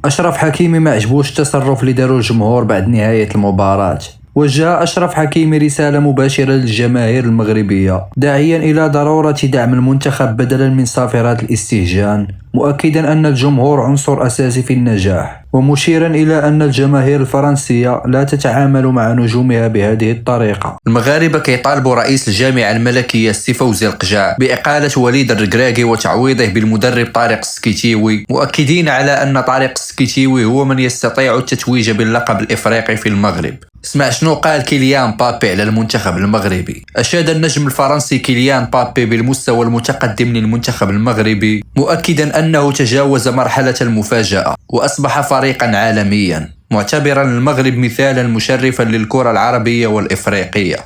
أشرف حكيمي ما عجبوش التصرف اللي داروا الجمهور بعد نهاية المباراة. وجه أشرف حكيمي رسالة مباشرة للجماهير المغربية داعيا إلى ضرورة دعم المنتخب بدلا من صافرات الاستهجان، مؤكدا أن الجمهور عنصر أساسي في النجاح، ومشيرا إلى أن الجماهير الفرنسية لا تتعامل مع نجومها بهذه الطريقة. المغاربة كيطالبوا رئيس الجامعة الملكية السي فوزي القجع بإقالة وليد الركراكي وتعويضه بالمدرب طارق السكيتيوي، مؤكدين على أن طارق السكيتيوي هو من يستطيع التتويج باللقب الإفريقي في المغرب. اسمع شنو قال كيليان بابي على المنتخب المغربي. أشاد النجم الفرنسي كيليان بابي بالمستوى المتقدم للمنتخب المغربي، مؤكدا أنه تجاوز مرحلة المفاجأة وأصبح فريقا عالميا، معتبرا المغرب مثالا مشرفا للكرة العربية والإفريقية.